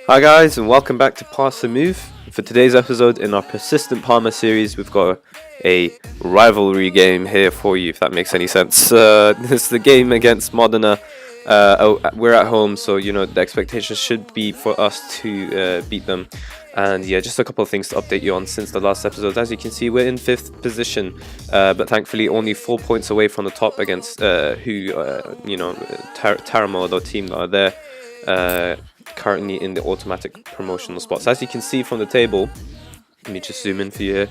Hi guys, and welcome back to Pass the Move. For today's episode in our Persistent Parma series, we've got a rivalry game here for you, if that makes any sense. This is the game against Modena. We're at home, so the expectation should be for us to beat them. And yeah, just a couple of things to update you on since the last episode. As you can see, we're in 5th position, but thankfully only 4 points away from the top against Taramo, the team that are there. Currently in the automatic promotional spots. As you can see from the table, let me just zoom in for you here.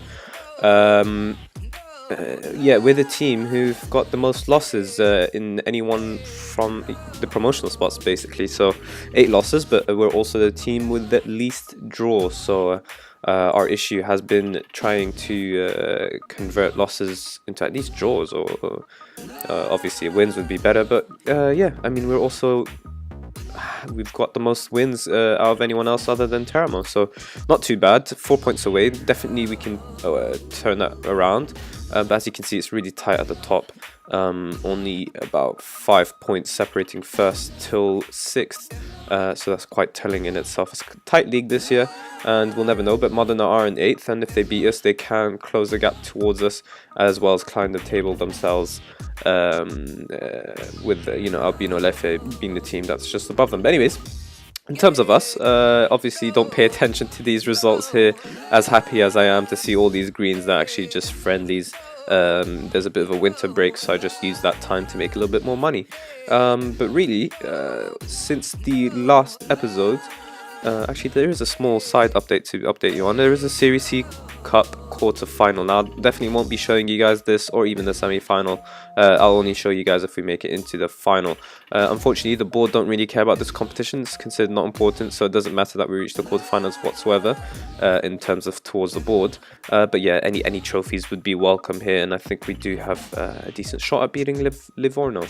We're the team who've got the most losses in anyone from the promotional spots, basically. So 8 losses, but we're also the team with the least draws. So our issue has been trying to convert losses into at least draws, or obviously wins would be better. But we've got the most wins out of anyone else other than Teramo, so not too bad. 4 points away. Definitely we can turn that around, but as you can see, it's really tight at the top. Only about 5 points separating 1st till 6th, so that's quite telling in itself. It's a tight league this year, and we'll never know, but Modena are in 8th, and if they beat us, they can close the gap towards us, as well as climb the table themselves, with Albino Lefe being the team that's just above them. But anyways, in terms of us, obviously don't pay attention to these results here, as happy as I am to see all these greens. They're actually just friendlies. There's a bit of a winter break, so I just use that time to make a little bit more money. But really, since the last episode, actually there is a small side update to update you on. There is a Series C Cup quarter-final. Now, definitely won't be showing you guys this or even the semi-final. I'll only show you guys if we make it into the final. Unfortunately, the board don't really care about this competition. It's considered not important, so it doesn't matter that we reach the quarterfinals whatsoever in terms of towards the board. But yeah, any trophies would be welcome here, and I think we do have a decent shot at beating Livorno.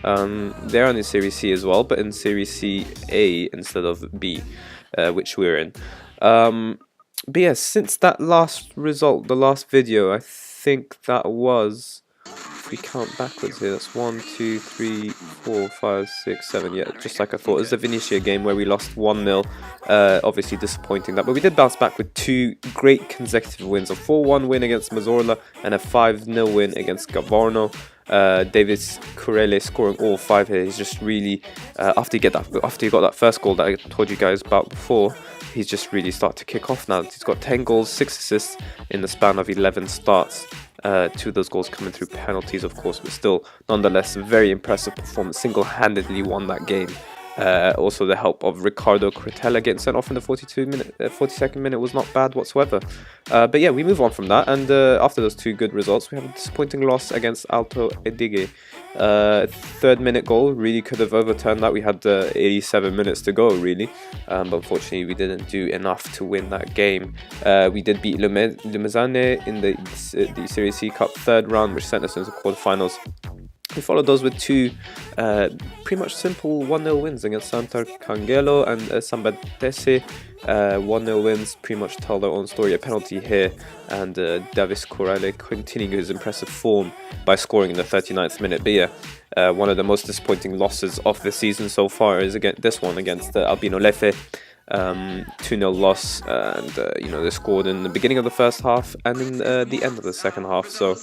They're in Series C as well, but in Series C A instead of B, which we're in. But yeah, since that last result, the last video, I think that was, if we count backwards here, that's 1, 2, 3, 4, 5, 6, 7. Yeah, just like I thought. It was the Venetia game where we lost 1-0. Obviously disappointing that, but we did bounce back with 2 great consecutive wins: a 4-1 win against Mazzorla and a 5-0 win against Gavorno. Davis Corelle scoring all 5 here. He's just really after he got that first goal that I told you guys about before, he's just really started to kick off now. He's got 10 goals, 6 assists in the span of 11 starts. 2 of those goals coming through penalties, of course, but still, nonetheless, very impressive performance. Single-handedly won that game. Also, the help of Ricardo Cretella getting sent off in the 42nd minute was not bad whatsoever. But yeah, we move on from that, and after those 2 good results, we have a disappointing loss against Alto Adige. 3rd minute goal, really could have overturned that. We had 87 minutes to go, really, but unfortunately we didn't do enough to win that game. We did beat Lumezane in the Series C Cup 3rd round, which sent us into quarterfinals. We followed those with 2 pretty much simple 1-0 wins against Santar Cangelo and Sambatese. 1-0 wins pretty much tell their own story. A penalty here, and Davis Corale continuing his impressive form by scoring in the 39th minute. But yeah, one of the most disappointing losses of the season so far is this one against Albino Lefe. 2-0 loss, and they scored in the beginning of the first half and in the end of the second half, so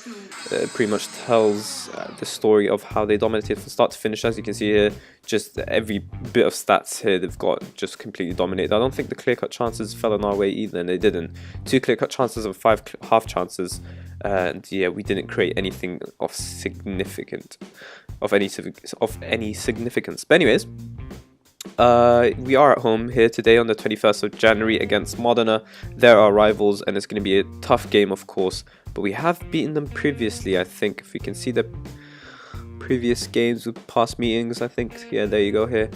it pretty much tells the story of how they dominated from start to finish. As you can see here, just every bit of stats here they've got just completely dominated. I don't think the clear-cut chances fell on our way either, and they didn't. 2 clear-cut chances and 5 half chances, and yeah, we didn't create anything of any significance. But anyways, we are at home here today on the 21st of January against Modena. They're our rivals, and it's going to be a tough game, of course, but we have beaten them previously. I think if we can see the previous games with past meetings, I think, yeah, there you go here.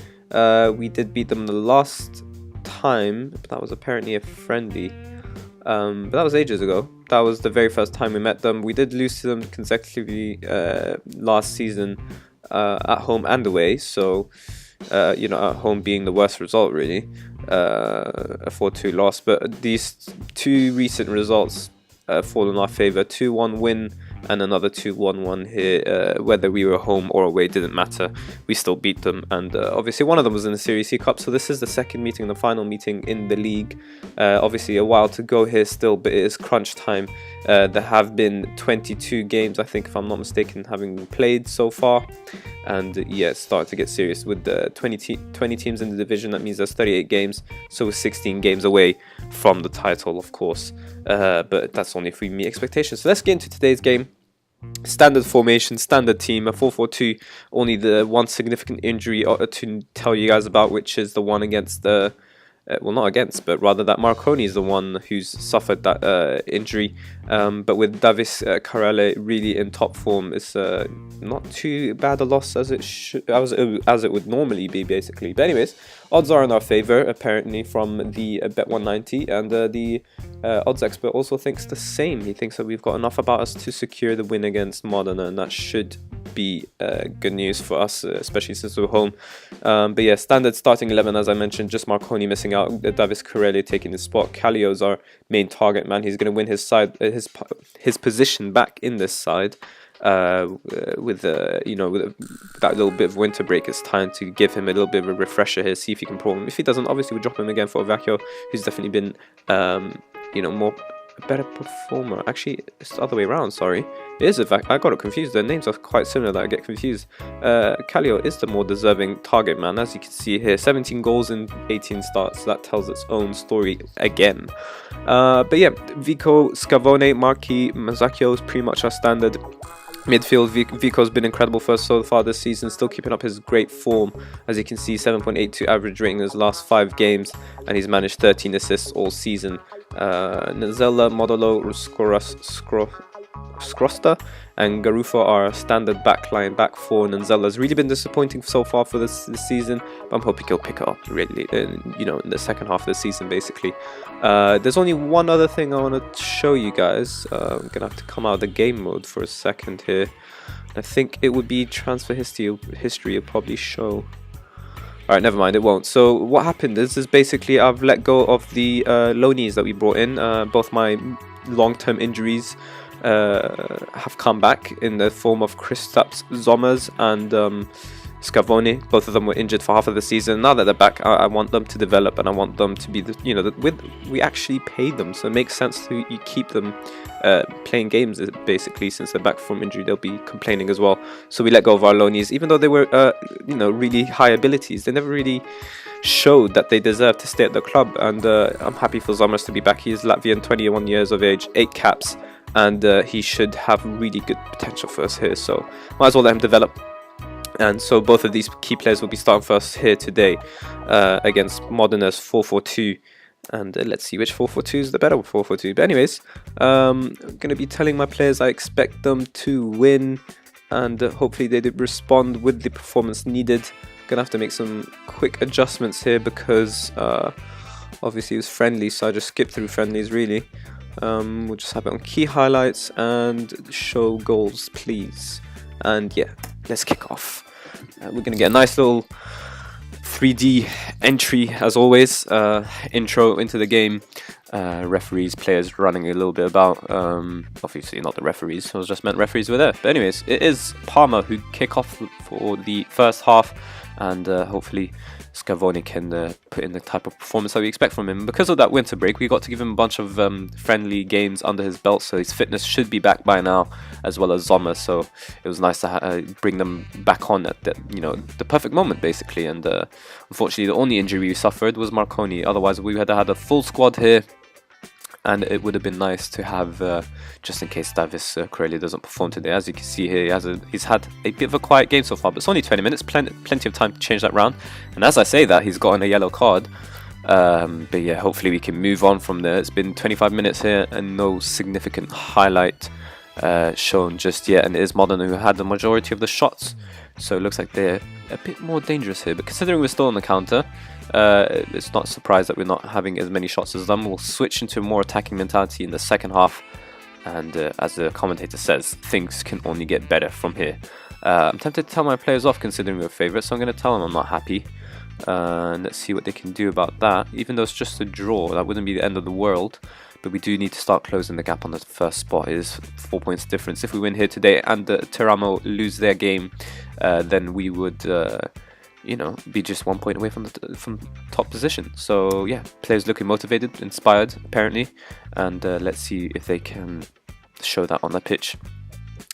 We did beat them the last time, but that was apparently a friendly. But that was ages ago. That was the very first time we met them. We did lose to them consecutively last season at home and away, so at home being the worst result, really, a 4-2 loss. But these 2 recent results fall in our favour. 2-1 win and another 2-1-1 here. Whether we were home or away didn't matter. We still beat them, and obviously one of them was in the Series C Cup, so this is the second meeting, the final meeting in the league. Obviously a while to go here still, but it is crunch time. There have been 22 games, I think, if I'm not mistaken, having been played so far. And yeah, it's starting to get serious with the 20 teams in the division. That means there's 38 games, so we're 16 games away from the title, of course. But that's only if we meet expectations. So let's get into today's game. Standard formation, standard team, a 4-4-2. Only the one significant injury to tell you guys about, which is the one against the... well, not against, but rather that Marconi is the one who's suffered that injury. But with Davis Carelle really in top form, it's not too bad a loss as it would normally be, basically. But anyways, odds are in our favour, apparently, from the Bet190, and the odds expert also thinks the same. He thinks that we've got enough about us to secure the win against Modena, and that should be good news for us, especially since we're home. But yeah, standard starting 11, as I mentioned, just Marconi missing out, Davis Carelle taking his spot. Callio's our main target man. He's going to win his side, his position back in this side. With that little bit of winter break, it's time to give him a little bit of a refresher here, see if he can perform. If he doesn't, obviously we'll drop him again for Vecchio, who's definitely been a better performer. Actually, it's the other way around, sorry. It is I got it confused. The names are quite similar that I get confused. Callio is the more deserving target man, as you can see here. 17 goals in 18 starts. That tells its own story again. But yeah, Vico, Scavone, Marchi, Mazzacchio is pretty much our standard midfield. Vico's been incredible for us so far this season, still keeping up his great form. As you can see, 7.82 average rating in his last 5 games, and he's managed 13 assists all season. Nzella, Modolo, Scrosta and Garufo are a standard backline, back four. Nzella's really been disappointing so far for this season, but I'm hoping he'll pick it up really, in the second half of the season, basically. There's only one other thing I want to show you guys. I'm gonna have to come out of the game mode for a second here. I think it would be transfer history. It'll probably show. Alright, never mind, it won't. So what happened is basically I've let go of the loanees that we brought in. Both my long-term injuries have come back in the form of Kristaps Zommers and Scavone. Both of them were injured for half of the season. Now that they're back, I want them to develop, and I want them to be we actually paid them, so it makes sense to keep them playing games, basically. Since they're back from injury, they'll be complaining as well. So we let go of our loanees, even though they were really high abilities. They never really showed that they deserved to stay at the club, and I'm happy for Zommers to be back. He is Latvian, 21 years of age, 8 caps, and he should have really good potential for us here, so might as well let him develop. And so both of these key players will be starting for us here today against Modena's 4-4-2. And let's see which 4-4-2 is the better 4-4-2. But anyways, I'm going to be telling my players I expect them to win, and hopefully they did respond with the performance needed. Going to have to make some quick adjustments here because obviously it was friendly, so I just skipped through friendlies really. We'll just have it on key highlights and show goals, please. And yeah, let's kick off. We're going to get a nice little 3D entry as always. Intro into the game. Referees, players running a little bit about. Obviously not the referees, I was just meant referees were there. But anyways, it is Parma who kick off for the first half, and hopefully Scavone can put in the type of performance that we expect from him. Because of that winter break, we got to give him a bunch of friendly games under his belt, so his fitness should be back by now, as well as Sommer. So it was nice to bring them back on at the perfect moment, basically. And unfortunately, the only injury we suffered was Marconi. Otherwise, we had had a full squad here. And it would have been nice to have, just in case Davis Carelle doesn't perform today. As you can see here, he's had a bit of a quiet game so far, but it's only 20 minutes, plenty of time to change that round. And as I say that, he's gotten a yellow card. But yeah, hopefully we can move on from there. It's been 25 minutes here and no significant highlight shown just yet. And it is Modena who had the majority of the shots. So it looks like they're a bit more dangerous here. But considering we're still on the counter, it's not a surprise that we're not having as many shots as them. We'll switch into a more attacking mentality in the second half, and as the commentator says, things can only get better from here. I'm tempted to tell my players off considering we're favourites, so I'm going to tell them I'm not happy, and let's see what they can do about that. Even though it's just a draw, that wouldn't be the end of the world. but we do need to start closing the gap on the first spot. It is 4 points difference. If we win here today and Teramo lose their game, then we would you know, be just 1 point away from top position. So yeah, players looking motivated, inspired apparently, and let's see if they can show that on the pitch.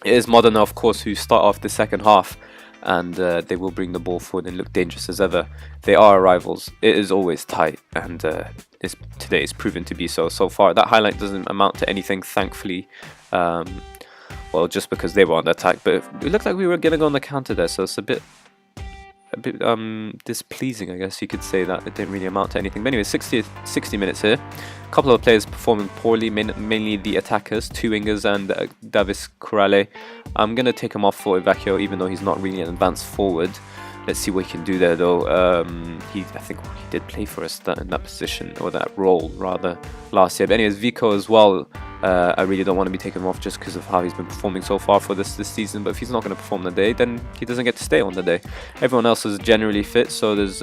It is Modena, of course, who start off the second half, and they will bring the ball forward and look dangerous as ever. They are rivals. It is always tight, and today is proven to be so far. That highlight doesn't amount to anything, thankfully. Well, just because they were on the attack, but it looked like we were getting on the counter there, so it's a bit displeasing, I guess you could say, that it didn't really amount to anything. But anyway, 60 minutes here. A couple of players performing poorly, mainly the attackers, two wingers and Davis Corrale. I'm going to take him off for Ivacchio, even though he's not really an advanced forward. Let's see what he can do there, though. I think he did play for us in that position, or that role, rather, last year. But anyways, Vico as well. I really don't want to be taking him off just because of how he's been performing so far for this season. But if he's not going to perform the day, then he doesn't get to stay on the day. Everyone else is generally fit, so there's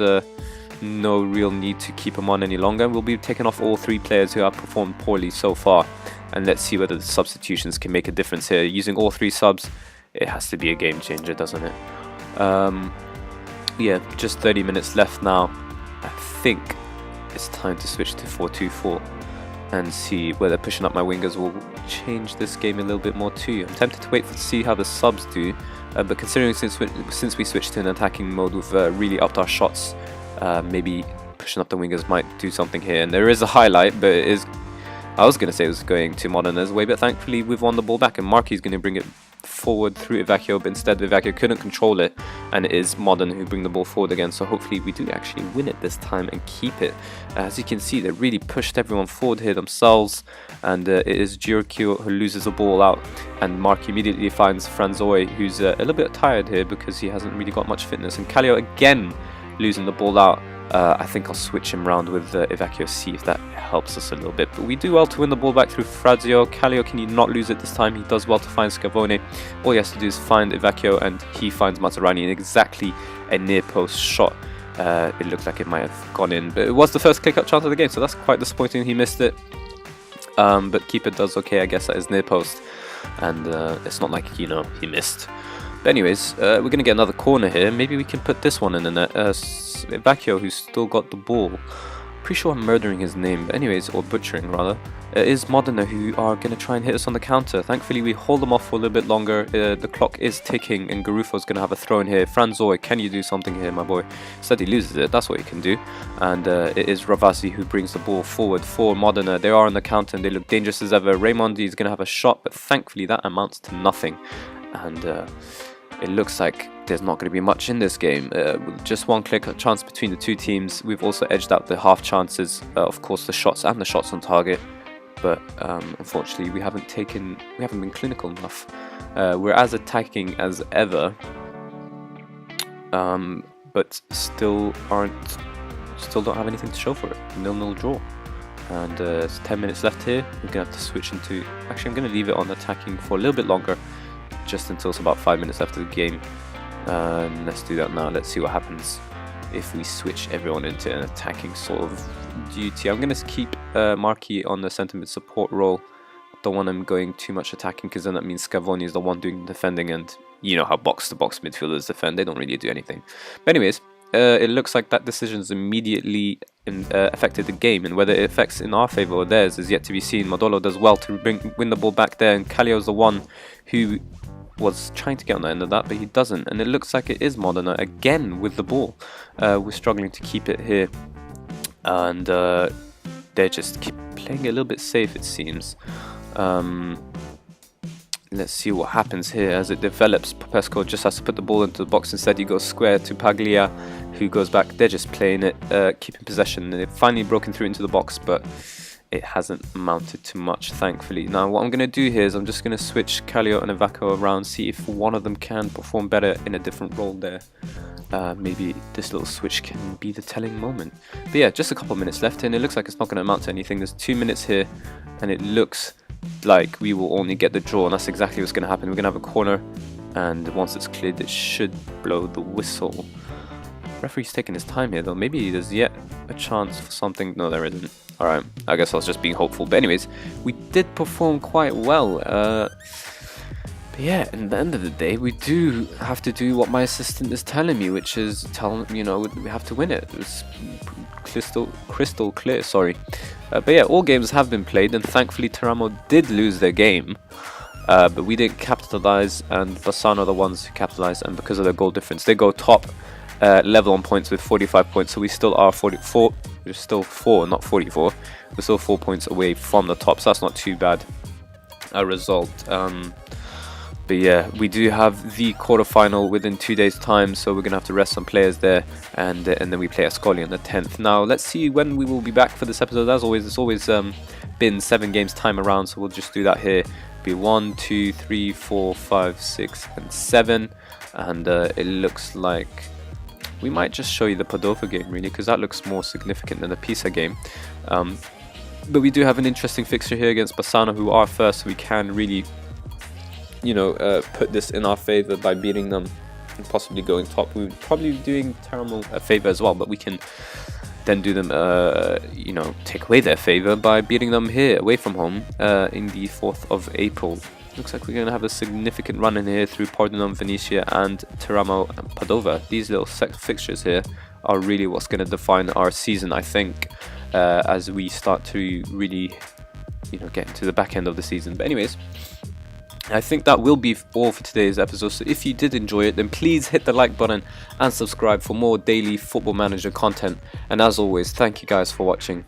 no real need to keep him on any longer. We'll be taking off all three players who have performed poorly so far. And let's see whether the substitutions can make a difference here. Using all three subs, it has to be a game changer, doesn't it? Yeah, just 30 minutes left now. I think it's time to switch to 4-2-4 and see whether pushing up my wingers will change this game a little bit more too. I'm tempted to wait to see how the subs do, but considering since we switched to an attacking mode, we've really upped our shots. Maybe pushing up the wingers might do something here. And there is a highlight, but it is, I was going to say it was going to Modena's way, but thankfully we've won the ball back, and Marky's going to bring it forward through Ivacchio, but instead Ivacchio couldn't control it, and it is Modena who bring the ball forward again. So hopefully we do actually win it this time and keep it. As you can see, they really pushed everyone forward here themselves, and it is Giorgio who loses the ball out, and Marky immediately finds Franzoy, who's a little bit tired here because he hasn't really got much fitness, and Kallio again losing the ball out. I think I'll switch him round with Ivacchio, see if that helps us a little bit. But we do well to win the ball back through Frazio. Kallio, can he not lose it this time? He does well to find Scavone. All he has to do is find Ivacchio, and he finds Mazzarani in exactly a near post shot. It looked like it might have gone in, but it was the first kick-out chance of the game, so that's quite disappointing. He missed it, but keeper does okay, I guess, at his near post, and it's not like, you know, he missed. But anyways, we're going to get another corner here. Maybe we can put this one in the net. Ivacchio, who's still got the ball. Pretty sure I'm murdering his name, but anyways, or butchering rather. It is Modena who are going to try and hit us on the counter. Thankfully, we hold them off for a little bit longer. The clock is ticking, and Garufo's going to have a throw in here. Franzoy, can you do something here, my boy? Instead, he loses it. That's what he can do. And it is Ravasi who brings the ball forward for Modena. They are on the counter, and they look dangerous as ever. Raimondi is going to have a shot, but thankfully that amounts to nothing. And it looks like there's not going to be much in this game. With just one click chance between the two teams. We've also edged out the half chances, of course, the shots and the shots on target. But unfortunately, we haven't been clinical enough. We're as attacking as ever, but still don't have anything to show for it. 0-0 draw. And it's 10 minutes left here. We're going to have to switch into... Actually, I'm going to leave it on attacking for a little bit longer, just until it's about 5 minutes left of the game. Let's do that now. Let's see what happens if we switch everyone into an attacking sort of duty. I'm going to keep Marky on the centre mid support role. Don't want him going too much attacking, because then that means Scavone is the one doing the defending, and you know how box-to-box midfielders defend. They don't really do anything. But anyways, it looks like that decision's immediately affected the game, and whether it affects in our favour or theirs is yet to be seen. Modolo does well to win the ball back there, and Kallio's the one who was trying to get on the end of that, but he doesn't, and it looks like it is Modena again with the ball. We're struggling to keep it here, and they just keep playing a little bit safe, it seems. Let's see what happens here as it develops. Popesco just has to put the ball into the box. Instead, he goes square to Paglia, who goes back. They're just playing it, keeping possession. They've finally broken through into the box, but it hasn't amounted to much, thankfully. Now, what I'm going to do here is I'm just going to switch Kallio and Ivacchio around, see if one of them can perform better in a different role there. Maybe this little switch can be the telling moment. But yeah, just a couple of minutes left, and it looks like it's not going to amount to anything. There's 2 minutes here, and it looks like we will only get the draw, and that's exactly what's going to happen. We're going to have a corner, and once it's cleared, it should blow the whistle. Referee's taking his time here though. Maybe there's yet a chance for something. No, there isn't. Alright, I guess I was just being hopeful. But anyways, we did perform quite well. But yeah, at the end of the day, we do have to do what my assistant is telling me, which is we have to win it. It's crystal clear, sorry. But yeah, all games have been played, and thankfully Teramo did lose their game. But we didn't capitalize, and Bassano are the ones who capitalized, and because of their goal difference, they go top level on points with 45 points, so we still are 44. We're still 4, not 44. We're still 4 points away from the top, so that's not too bad a result. But yeah, we do have the quarterfinal within 2 days' time, so we're gonna have to rest some players there, and then we play Ascoli on the 10th. Now, let's see when we will be back for this episode. As always, it's always been 7 games time around, so we'll just do that here. Be 1, 2, 3, 4, 5, 6, and 7, and it looks like we might just show you the Padova game really, because that looks more significant than the Pisa game. But we do have an interesting fixture here against Bassano, who are first, so we can really put this in our favor by beating them and possibly going top. We would probably be doing Teramo a favor as well, but we can then do them take away their favor by beating them here away from home in the 4th of April. Looks like we're going to have a significant run in here through Pordenone, Venetia, and Teramo and Padova. These little fixtures here are really what's going to define our season, I think, as we start to really get into the back end of the season. But anyways, I think that will be all for today's episode. So if you did enjoy it, then please hit the like button and subscribe for more daily Football Manager content. And as always, thank you guys for watching.